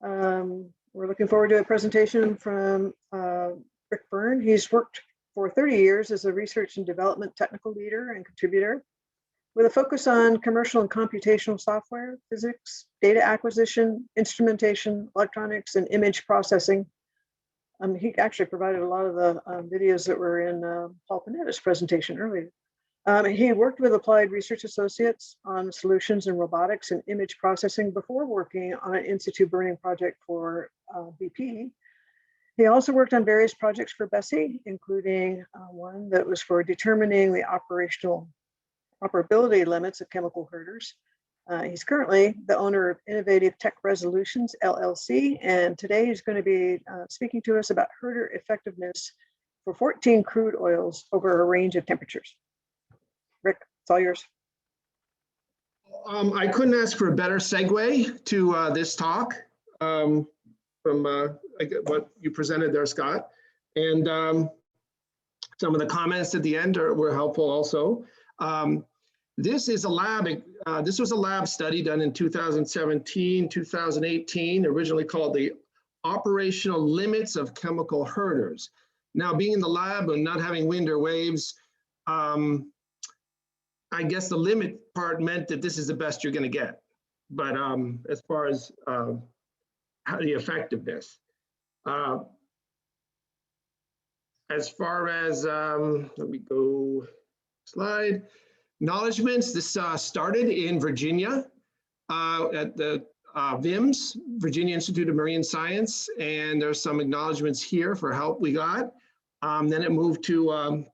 We're looking forward to a presentation from Rick Byrne. He's worked for 30 years as a research and development technical leader and contributor with a focus on commercial and computational software, physics, data acquisition, instrumentation, electronics, and image processing. He actually provided a lot of the videos that were in Paul Panetta's presentation earlier. He worked with Applied Research Associates on solutions in robotics and image processing before working on an in-situ burning project for BP. He also worked on various projects for BESI, including one that was for determining the operational operability limits of chemical herders. He's currently the owner of Innovative Tech Resolutions, LLC, and today he's going to be speaking to us about herder effectiveness for 14 crude oils over a range of temperatures. Rick, it's all yours. I couldn't ask for a better segue to this talk from what you presented there, Scott. And some of the comments at the end were helpful also. This is a lab, this was a lab study done in 2017, 2018, originally called the Operational Limits of Chemical Herders. Now, being in the lab and not having wind or waves, I guess the limit part meant that this is the best you're going to get. But as far as the effectiveness, as far as, let me go slide. Acknowledgements, this started in Virginia at the VIMS, Virginia Institute of Marine Science, and there's some acknowledgements here for help we got. Then it moved to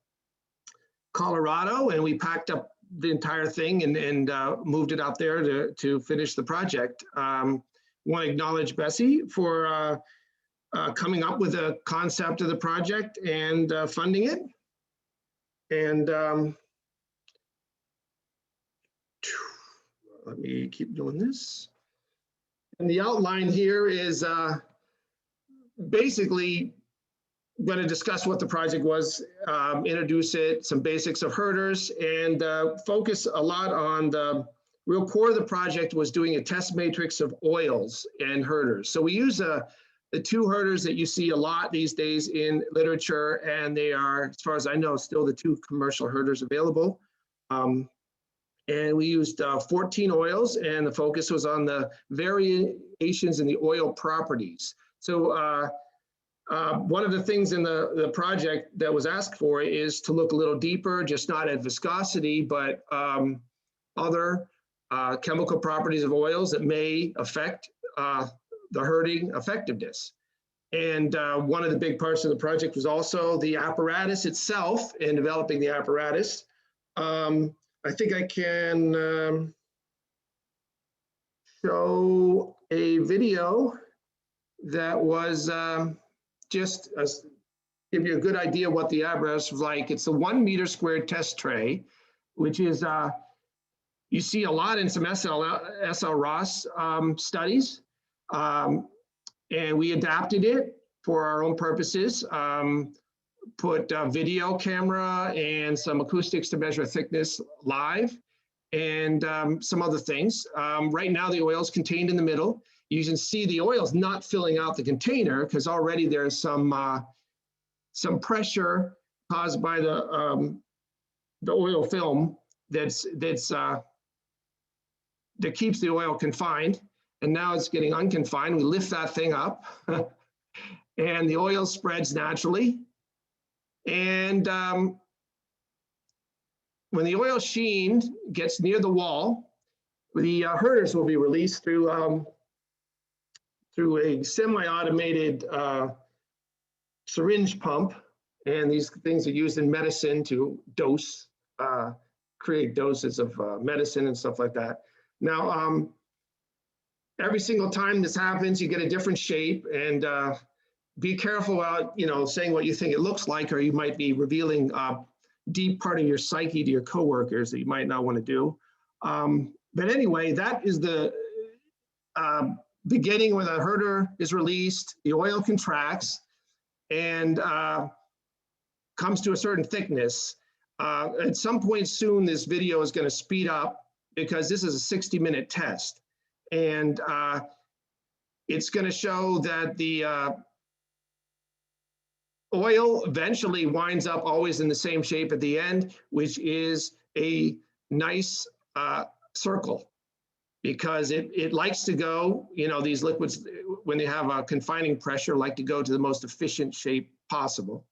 Colorado, and we packed up the entire thing and moved it out there to finish the project. Want to acknowledge Bessie for coming up with a concept of the project and funding it. And let me keep doing this. And the outline here is basically going to discuss what the project was, introduce it, some basics of herders, and focus a lot on the real core of the project was doing a test matrix of oils and herders. So we use the two herders that you see a lot these days in literature, and they are, as far as I know, still the two commercial herders available. And we used 14 oils, and the focus was on the variations in the oil properties. So one of the things in the project that was asked for is to look a little deeper, just not at viscosity, but other chemical properties of oils that may affect the herding effectiveness. And one of the big parts of the project was also the apparatus itself and developing the apparatus. I think I can show a video that was just give you a good idea what the apparatus was like. It's a 1 meter squared test tray, which is, you see a lot in some SL Ross studies. And we adapted it for our own purposes. Put a video camera and some acoustics to measure thickness live, and some other things. Right now the oil is contained in the middle. You can see the oil is not filling out the container because already there's some pressure caused by the oil film that keeps the oil confined, and now it's getting unconfined. We lift that thing up and the oil spreads naturally. And when the oil sheen gets near the wall, the herders will be released through a semi-automated syringe pump. And these things are used in medicine to dose, create doses of medicine and stuff like that. Now, every single time this happens, you get a different shape, and be careful about, saying what you think it looks like, or you might be revealing a deep part of your psyche to your coworkers that you might not want to do. But anyway, that is the beginning where the herder is released, the oil contracts, and comes to a certain thickness. At some point soon, this video is going to speed up because this is a 60-minute test. And it's going to show that the oil eventually winds up always in the same shape at the end, which is a nice circle, because it likes to go, you know, these liquids, when they have a confining pressure, like to go to the most efficient shape possible.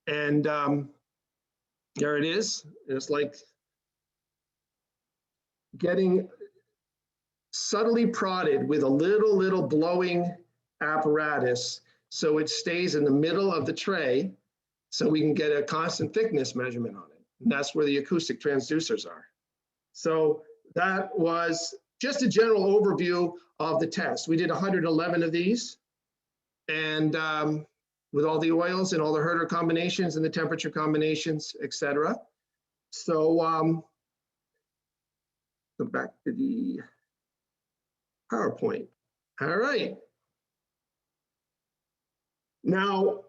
And there it is. It's like getting subtly prodded with a little blowing apparatus, so it stays in the middle of the tray, so we can get a constant thickness measurement on it. And that's where the acoustic transducers are. So that was just a general overview of the test. We did 111 of these, and with all the oils and all the herder combinations and the temperature combinations, etc. So go back to the PowerPoint. All right. Now,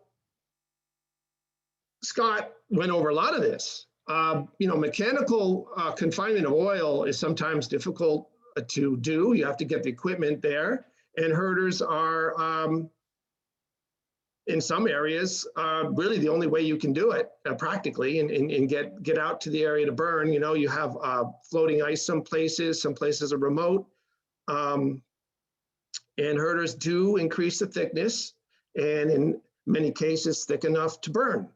Scott went over a lot of this. You know, mechanical confinement of oil is sometimes difficult to do. You have to get the equipment there, and herders are, in some areas, really the only way you can do it practically, and get out to the area to burn. You know, you have floating ice some places are remote, and herders do increase the thickness, and in many cases thick enough to burn.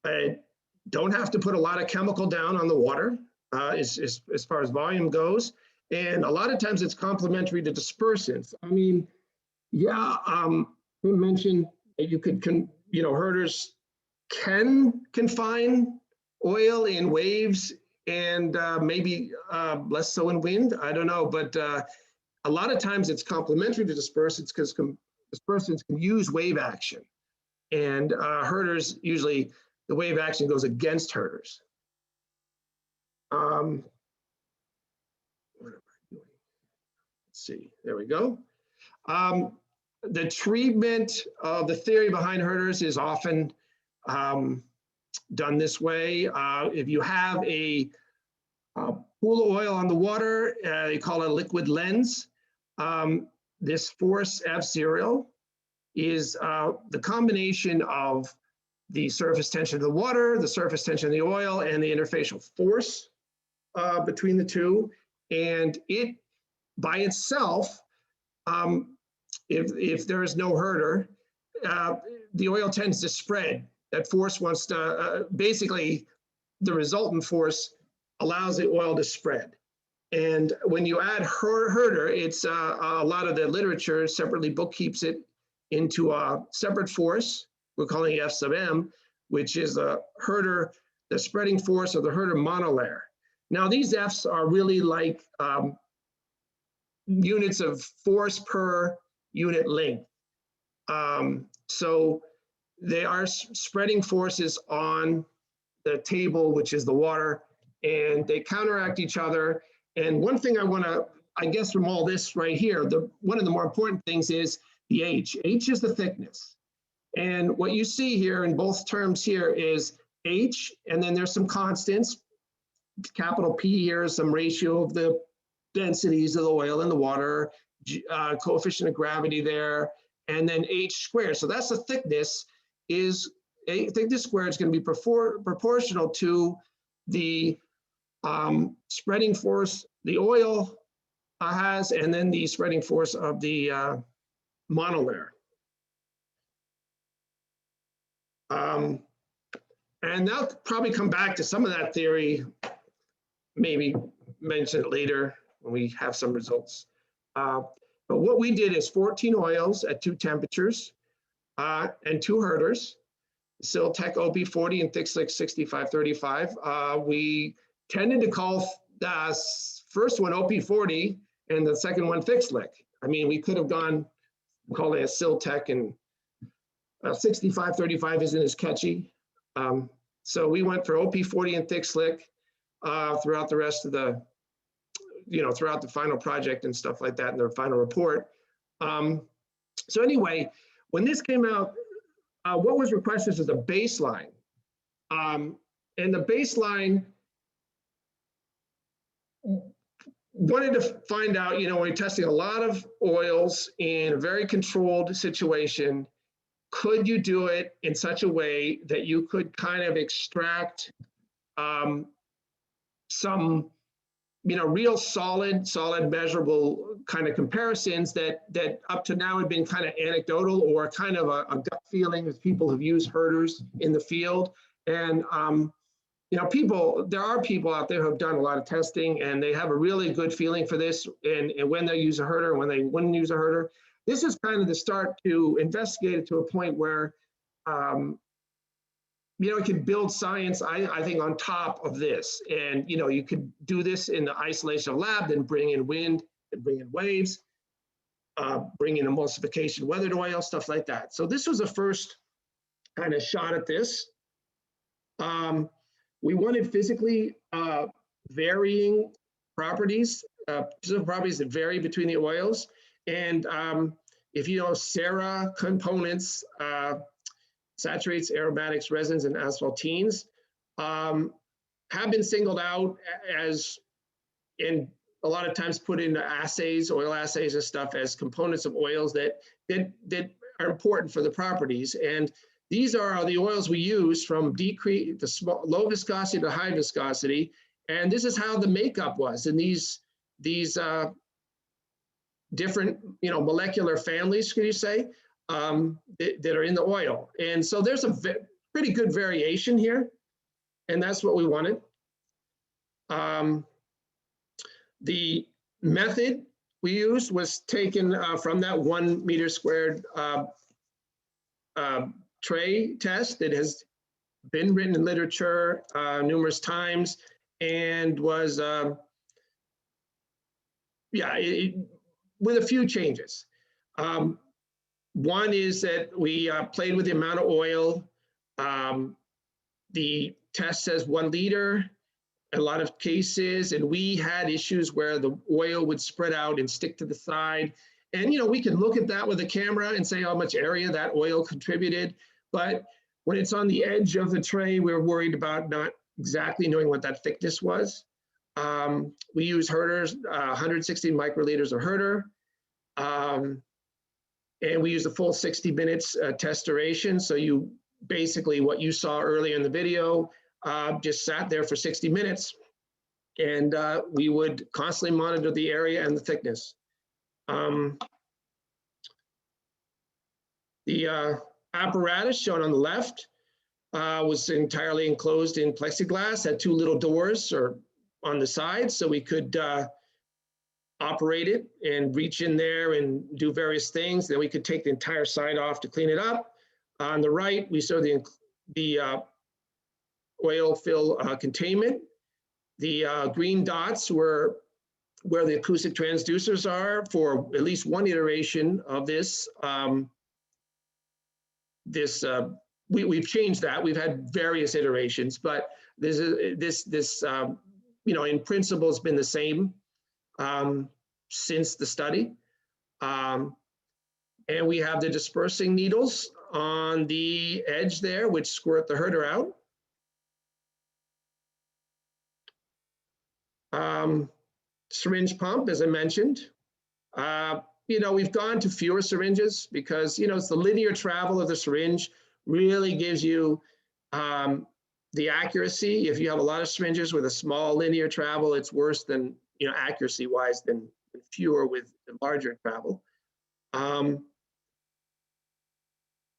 I don't have to put a lot of chemical down on the water as far as volume goes, and a lot of times it's complementary to dispersants. I mean, yeah, we mentioned that you could, you know, herders can confine oil in waves and maybe less so in wind. I don't know, but a lot of times it's complementary to dispersants, because dispersants can use wave action, and herders usually, the wave action goes against herders. What am I doing? Let's see, there we go. The treatment of the theory behind herders is often done this way. If you have a pool of oil on the water, they call it a liquid lens. This force F0 is the combination of the surface tension of the water, the surface tension of the oil, and the interfacial force between the two. And it, by itself, if there is no herder, the oil tends to spread. That force wants to, basically, the resultant force allows the oil to spread. And when you add herder, it's a lot of the literature separately bookkeeps it into a separate force. We're calling it F sub M, which is a herder, the spreading force of the herder monolayer. Now, these Fs are really like units of force per unit length. So they are spreading forces on the table, which is the water, and they counteract each other. And one thing I want to, I guess, from all this right here, one of the more important things is the H. H is the thickness. And what you see here in both terms here is H, and then there's some constants. Capital P here is some ratio of the densities of the oil in the water, coefficient of gravity there, and then H squared. So that's the thickness. Is thickness squared is going to be proportional to the spreading force the oil has, and then the spreading force of the monolayer. And they'll probably come back to some of that theory, maybe mention it later when we have some results. But what we did is 14 oils at 2 temperatures and 2 herders, Siltec OP40 and Thick Slick 6535. We tended to call the first one OP40 and the second one Thick Slick. I mean, we could have gone, call it a Siltec, and 6535 isn't as catchy. So we went for OP40 and Thick Slick throughout the rest of the, throughout the final project and stuff like that in their final report. So anyway, when this came out, what was requested is a baseline. And the baseline wanted to find out, when you're testing a lot of oils in a very controlled situation, could you do it in such a way that you could kind of extract some, real solid measurable kind of comparisons that up to now have been kind of anecdotal or kind of a gut feeling as people have used herders in the field. And, there are people out there who have done a lot of testing and they have a really good feeling for this and when they use a herder and when they wouldn't use a herder. This is kind of the start to investigate it to a point where, it could build science, I think, on top of this. And, you could do this in the isolation of lab, then bring in wind, and bring in waves, bring in emulsification, weathered oil, stuff like that. So this was the first kind of shot at this. We wanted physically varying properties, physical properties that vary between the oils. And if you know SARA components, saturates, aromatics, resins, and asphaltenes, have been singled out as, and a lot of times put into assays, oil assays and stuff, as components of oils that are important for the properties. And these are the oils we use from low viscosity to high viscosity. And this is how the makeup was in these different, molecular families, could you say, that are in the oil. And so there's a pretty good variation here. And that's what we wanted. The method we used was taken from that 1 meter squared tray test that has been written in literature numerous times and was, with a few changes. One is that we played with the amount of oil. The test says 1 liter, a lot of cases, and we had issues where the oil would spread out and stick to the side. And, we can look at that with a camera and say how much area that oil contributed. But when it's on the edge of the tray, we're worried about not exactly knowing what that thickness was. We use herders, 160 microliters of herder. And we use the full 60 minutes test duration. So you basically, what you saw earlier in the video, just sat there for 60 minutes. And we would constantly monitor the area and the thickness. The apparatus shown on the left was entirely enclosed in plexiglass, had 2 little doors on the sides, so we could operate it and reach in there and do various things. Then we could take the entire side off to clean it up. On the right, we saw the oil fill containment. The green dots were where the acoustic transducers are for at least 1 iteration of this. We've changed that. We've had various iterations, but this in principle has been the same since the study. And we have the dispersing needles on the edge there, which squirt the herder out. Syringe pump, as I mentioned. We've gone to fewer syringes because, it's the linear travel of the syringe really gives you the accuracy. If you have a lot of syringes with a small linear travel, it's worse than, accuracy-wise than fewer with larger travel.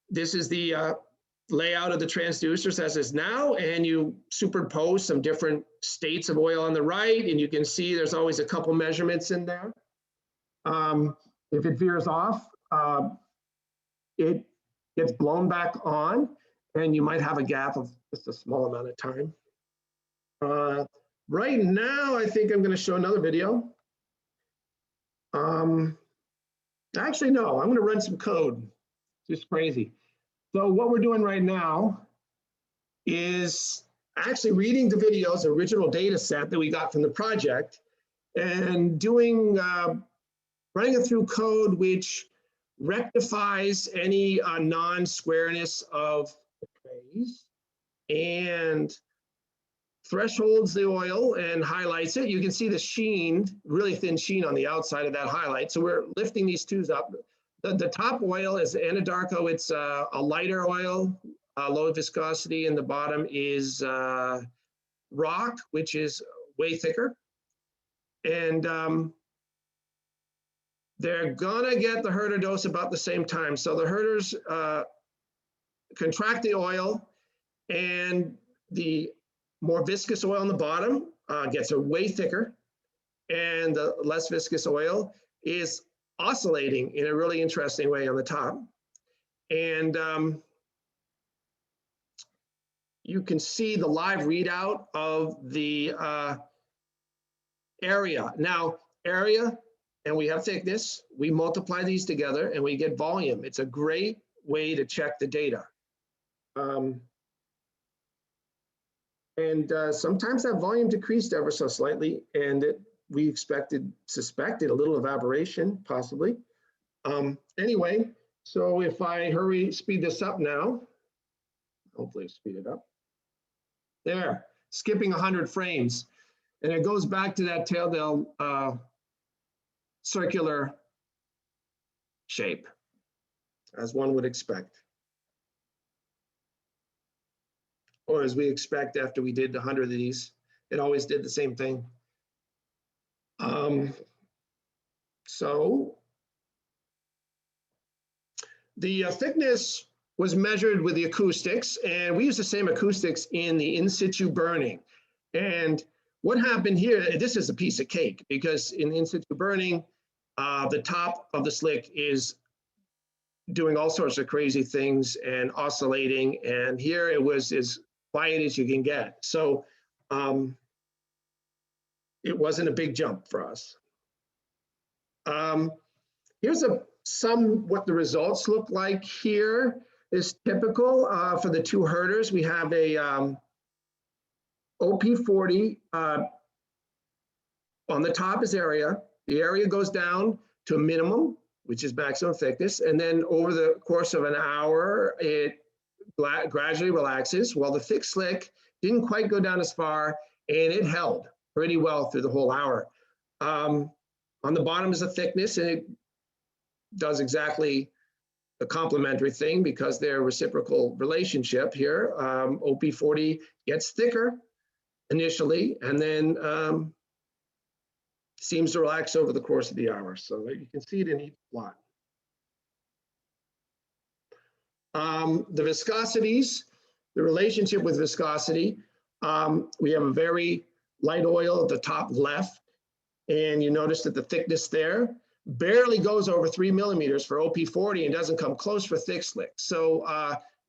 This is the layout of the transducers as is now, and you superimpose some different states of oil on the right, and you can see there's always a couple measurements in there. If it veers off, it gets blown back on, and you might have a gap of just a small amount of time. Right now, I think I'm going to show another video. Actually, no, I'm going to run some code. Just crazy. So what we're doing right now is actually reading the video's original data set that we got from the project and doing, running it through code which rectifies any non-squareness of the trays and thresholds the oil and highlights it. You can see the sheen, really thin sheen on the outside of that highlight. So we're lifting these tubes up. The top oil is Anadarko. It's a lighter oil, low viscosity, and the bottom is rock, which is way thicker. And they're gonna get the herder dose about the same time. So the herders contract the oil, and the more viscous oil on the bottom gets way thicker, and the less viscous oil is oscillating in a really interesting way on the top. And you can see the live readout of the area. Now, area, and we have thickness, we multiply these together and we get volume. It's a great way to check the data. Sometimes that volume decreased ever so slightly, and we suspected a little evaporation, possibly. Anyway, so if I speed this up now, hopefully speed it up. There, skipping 100 frames. And it goes back to that tail circular shape, as one would expect. Or as we expect after we did 100 of these. It always did the same thing. So the thickness was measured with the acoustics, and we use the same acoustics in the in-situ burning. And what happened here, this is a piece of cake, because in in-situ burning, the top of the slick is doing all sorts of crazy things and oscillating, and here it was as quiet as you can get. So it wasn't a big jump for us. Here's what the results look like here. Is typical for the two herders. We have a OP40 on the top is area. The area goes down to a minimum, which is maximum thickness, and then over the course of an hour, it gradually relaxes. Well, the thick slick didn't quite go down as far, and it held pretty well through the whole hour. On the bottom is the thickness, and it does exactly the complementary thing because they're reciprocal relationship here. OP40 gets thicker initially, and then seems to relax over the course of the hour. So you can see it in each plot. The viscosities, the relationship with viscosity, we have a very light oil at the top left, and you notice that the thickness there barely goes over 3 millimeters for OP40 and doesn't come close for thick slick. So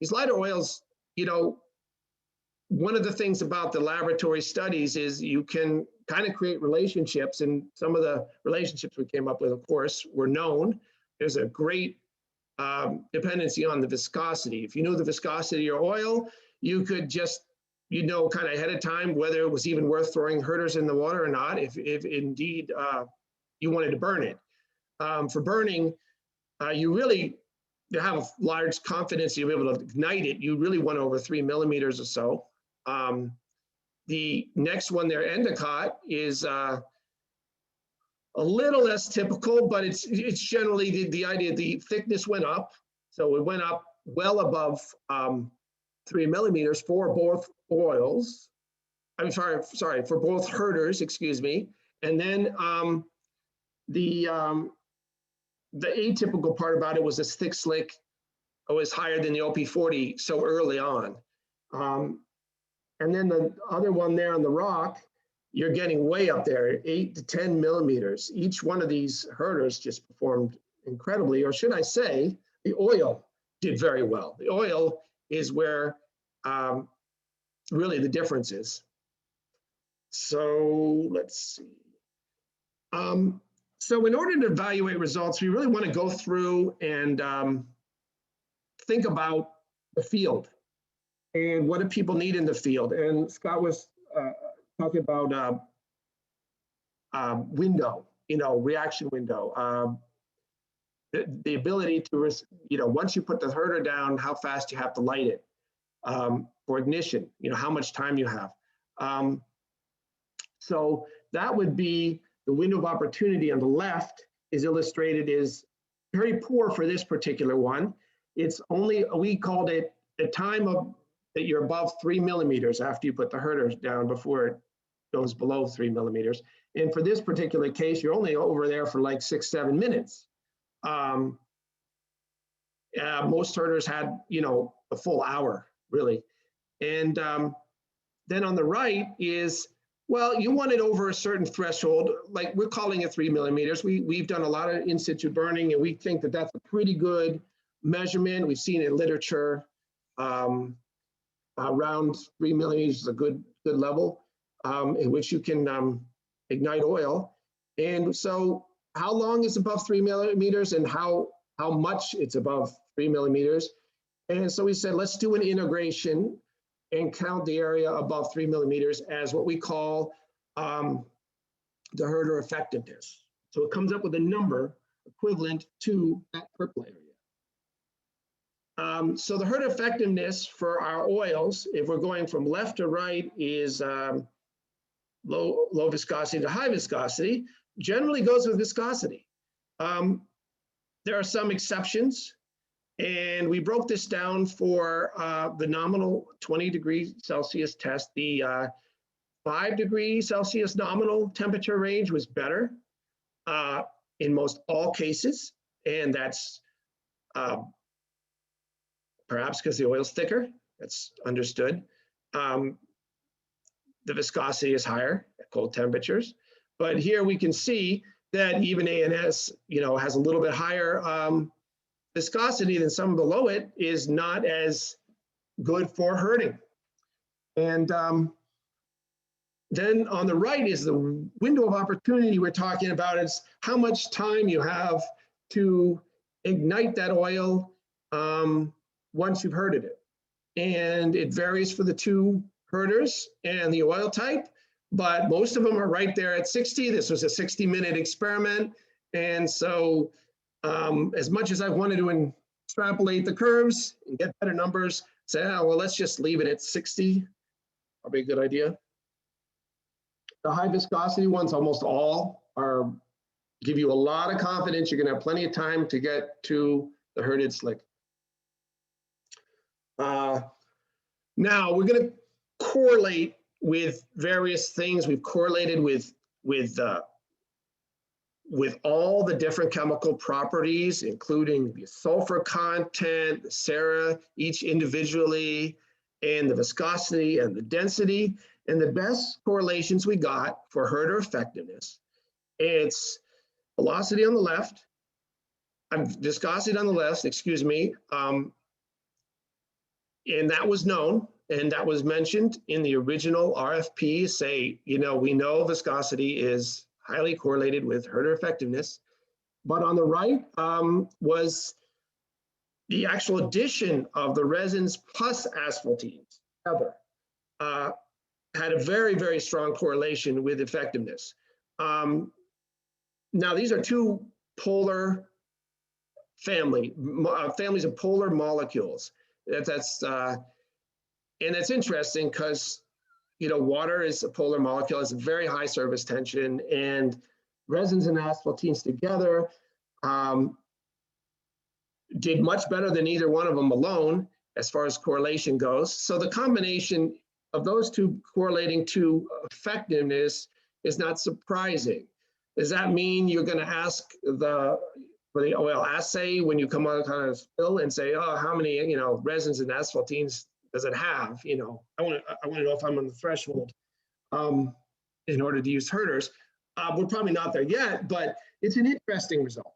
these lighter oils, you know, one of the things about the laboratory studies is you can kind of create relationships, and some of the relationships we came up with, of course, were known. There's a great dependency on the viscosity. If you know the viscosity of your oil, you could just, you know, kind of ahead of time whether it was even worth throwing herders in the water or not, if indeed you wanted to burn it. For burning, you really, to have a large confidence you'll be able to ignite it, you really want over 3 millimeters or so. The next one there, endicott, is a little less typical, but it's generally the idea, the thickness went up. So it went up well above 3 millimeters for both oils. I'm sorry, for both herders, excuse me. And then the atypical part about it was this thick slick was higher than the OP40 so early on. And then the other one there on the rock, you're getting way up there, 8 to 10 millimeters. Each one of these herders just performed incredibly, or should I say, the oil did very well. The oil is where really the difference is. So let's see. So in order to evaluate results, we really want to go through and think about the field and what do people need in the field. And Scott was talking about window, you know, reaction window, the ability to, you know, once you put the herder down, how fast you have to light it for ignition, you know, how much time you have. So that would be the window of opportunity on the left is illustrated as very poor for this particular one. It's only, we called it the time of that you're above 3 millimeters after you put the herder down before it goes below 3 millimeters. And for this particular case, you're only over there for like 6-7 minutes. Most herders had, you know, a full hour really. And then on the right is, well, you want it over a certain threshold, like we're calling it 3 millimeters. We've done a lot of in-situ burning, and we think that that's a pretty good measurement. We've seen in literature around 3 millimeters is a good level in which you can ignite oil. And so how long is above 3 millimeters and how much it's above 3 millimeters? And so we said, let's do an integration and count the area above 3 millimeters as what we call the herder effectiveness. So it comes up with a number equivalent to that purple area. So the herder effectiveness for our oils, if we're going from left to right, is low viscosity to high viscosity, generally goes with viscosity. There are some exceptions. And we broke this down for the nominal 20 degrees Celsius test. The 5 degrees Celsius nominal temperature range was better in most all cases. And that's perhaps because the oil's thicker. That's understood. The viscosity is higher at cold temperatures. But here we can see that even ANS, you know, has a little bit higher viscosity than some below it, is not as good for herding. And then on the right is the window of opportunity we're talking about. Is how much time you have to ignite that oil once you've herded it. And it varies for the two herders and the oil type, but most of them are right there at 60. This was a 60-minute experiment. And so as much as I wanted to extrapolate the curves and get better numbers, say, oh, well, let's just leave it at 60. Probably a good idea. The high viscosity ones, almost all give you a lot of confidence. You're going to have plenty of time to get to the herded slick. Now we're going to correlate with various things. We've correlated with all the different chemical properties, including the sulfur content, the sera, each individually, and the viscosity and the density. And the best correlations we got for herder effectiveness, it's velocity on the left, viscosity on the left, excuse me, and that was known, and that was mentioned in the original RFP, say, you know, we know viscosity is highly correlated with herder effectiveness. But on the right was the actual addition of the resins plus asphaltenes together. Had a very, very strong correlation with effectiveness. Now, these are two polar families of polar molecules. And it's interesting because, you know, water is a polar molecule, has a very high surface tension, and resins and asphaltenes together did much better than either one of them alone as far as correlation goes. So the combination of those two correlating to effectiveness is not surprising. Does that mean you're going to ask for the oil assay when you come out on a spill and say, oh, how many, you know, resins and asphaltenes does it have? You know, I want to know if I'm on the threshold in order to use herders. We're probably not there yet, but it's an interesting result.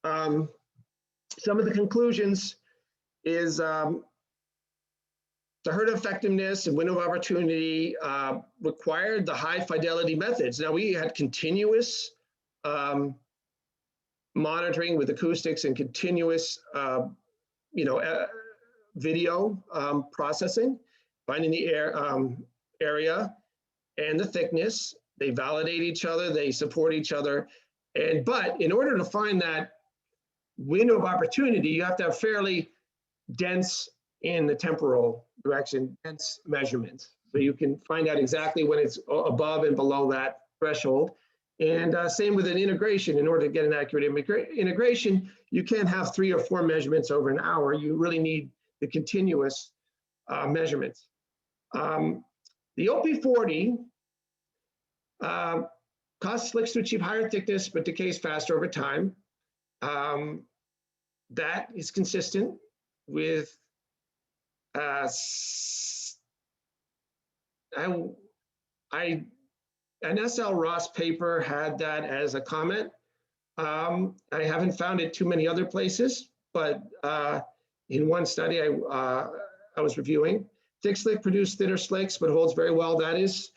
Some of the conclusions is the herd effectiveness and window of opportunity required the high fidelity methods. Now we had continuous monitoring with acoustics and continuous, video processing, finding the area and the thickness. They validate each other, they support each other. But in order to find that window of opportunity, you have to have fairly dense in the temporal direction, dense measurements. So you can find out exactly when it's above and below that threshold. And same with an integration. In order to get an accurate integration, you can't have 3 or 4 measurements over an hour. You really need the continuous measurements. The OP40 causes slicks to achieve higher thickness, but decays faster over time. That is consistent with an SL Ross paper had that as a comment. I haven't found it too many other places, but in one study I was reviewing, thick slick produce thinner slicks, but holds very well. That is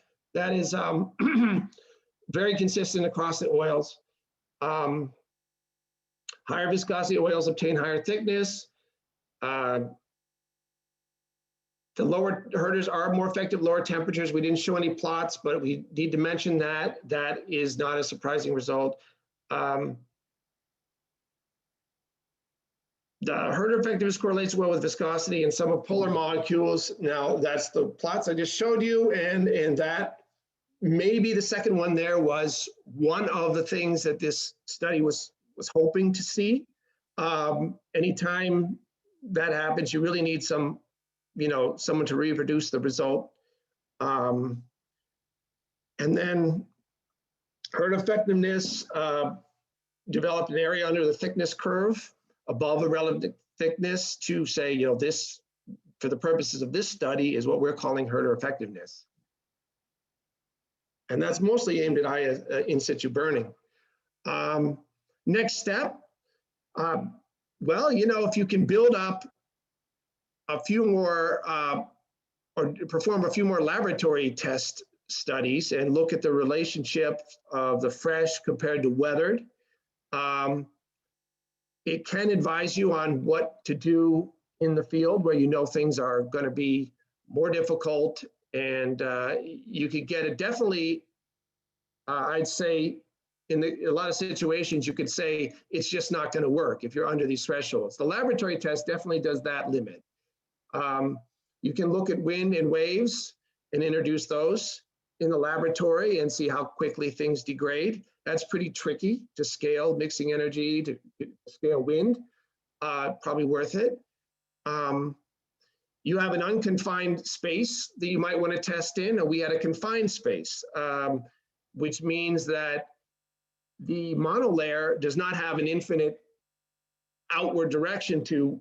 very consistent across the oils. Higher viscosity oils obtain higher thickness. The lower herders are more effective, lower temperatures. We didn't show any plots, but we need to mention that. That is not a surprising result. The herder effectiveness correlates well with viscosity and some of polar molecules. Now, that's the plots I just showed you, and that maybe the second one there was one of the things that this study was hoping to see. Anytime that happens, you really need some, someone to reproduce the result. And then herd effectiveness developed an area under the thickness curve above the relative thickness to say, this, for the purposes of this study, is what we're calling herder effectiveness. And that's mostly aimed at in-situ burning. Next step, well, if you can build up a few more or perform a few more laboratory test studies and look at the relationship of the fresh compared to weathered, it can advise you on what to do in the field where things are going to be more difficult, and you could get it definitely, I'd say, in a lot of situations, you could say it's just not going to work if you're under these thresholds. The laboratory test definitely does that limit. You can look at wind and waves and introduce those in the laboratory and see how quickly things degrade. That's pretty tricky to scale mixing energy, to scale wind, probably worth it. You have an unconfined space that you might want to test in, and we had a confined space, which means that the monolayer does not have an infinite outward direction to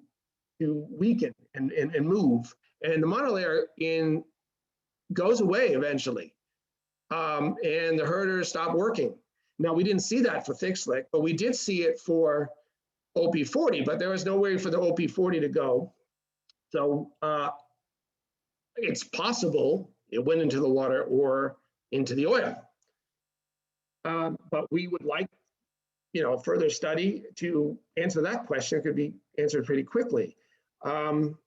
weaken and move. And the monolayer goes away eventually. And the herders stop working. Now, we didn't see that for thick slick, but we did see it for OP40, but there was no way for the OP40 to go. So it's possible it went into the water or into the oil. But we would like, further study to answer that question. It could be answered pretty quickly. Then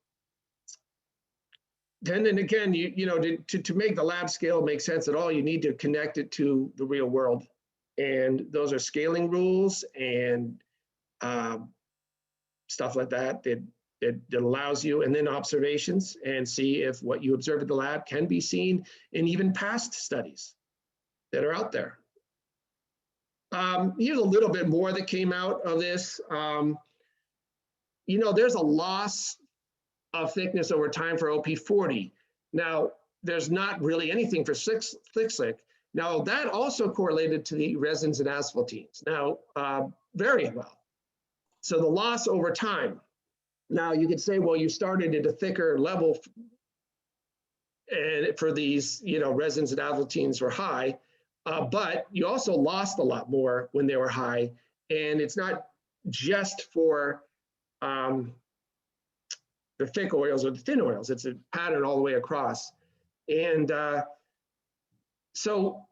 and again, to make the lab scale make sense at all, you need to connect it to the real world. And those are scaling rules and stuff like that that allows you, and then observations, and see if what you observe at the lab can be seen in even past studies that are out there. Here's a little bit more that came out of this. There's a loss of thickness over time for OP40. Now, there's not really anything for thick slick. Now, that also correlated to the resins and asphaltenes. Now, very well. So the loss over time. Now, you could say, well, you started at a thicker level, and for these, resins and asphaltenes were high. But you also lost a lot more when they were high. And it's not just for the thick oils or the thin oils. It's a pattern all the way across. And so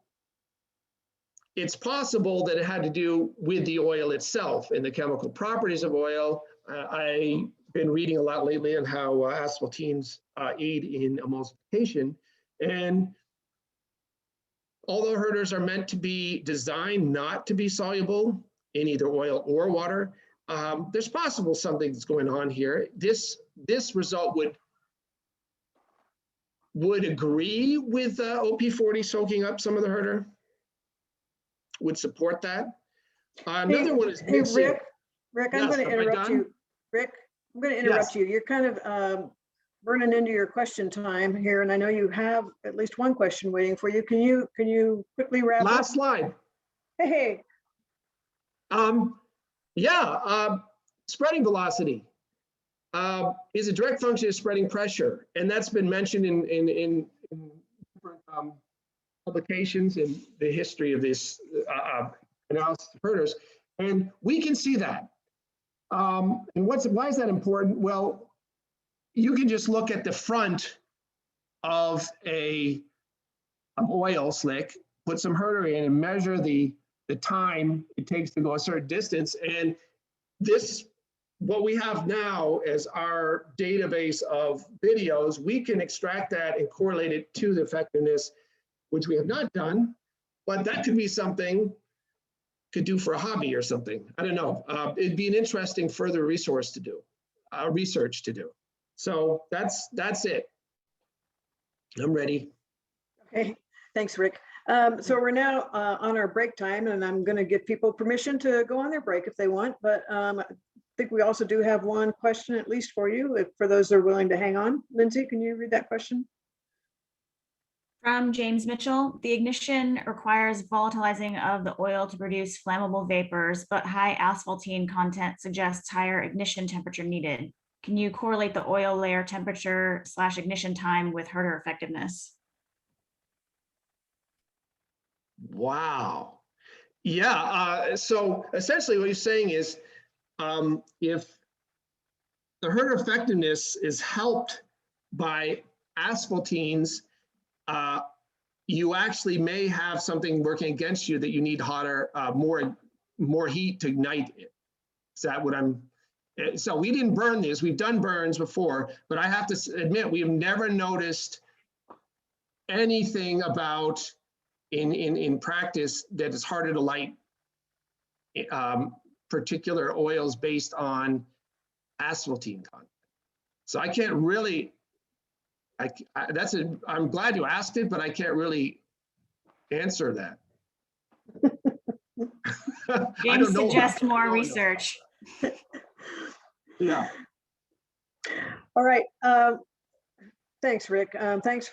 it's possible that it had to do with the oil itself and the chemical properties of oil. I've been reading a lot lately on how asphaltenes aid in emulsification. And although herders are meant to be designed not to be soluble in either oil or water, there's possible something that's going on here. This result would agree with OP40 soaking up some of the herder? Would support that? Another one is Hey, mixing. Rick, Yes, I'm going to am I interrupt done? you. Rick, I'm going to interrupt Yes. you. You're kind of burning into your question time here, and I know you have at least one question waiting for you. Can you quickly wrap up? Last slide. Hey, Spreading velocity is a direct function of spreading pressure, and that's been mentioned in different publications in the history of this analysis of herders, and we can see that. And why is that important? Well, you can just look at the front of an oil slick, put some herder in, and measure the time it takes to go a certain distance, and this, what we have now as our database of videos, we can extract that and correlate it to the effectiveness, which we have not done, but that could be something could do for a hobby or something. I don't know. It'd be an interesting further resource to do, research to do. So that's it. I'm ready. okay, thanks, Rick. So we're now on our break time, and I'm going to give people permission to go on their break if they want, but I think we also do have one question at least for you, for those that are willing to hang on. Lindsay, can you read that question? From James Mitchell, the ignition requires volatilizing of the oil to produce flammable vapors, but high asphaltene content suggests higher ignition temperature needed. Can you correlate the oil layer temperature / ignition time with herder effectiveness? Wow. Yeah. So essentially what he's saying is, if the herder effectiveness is helped by asphaltenes, you actually may have something working against you that you need hotter, more heat to ignite it. Is that what I'm? So we didn't burn this. We've done burns before, but I have to admit we've never noticed anything about in practice that it's harder to light particular oils based on asphaltene content. So I can't really. I'm glad you asked it, but I can't really answer that. James suggests more research. Yeah. All right. Thanks, Rick. Thanks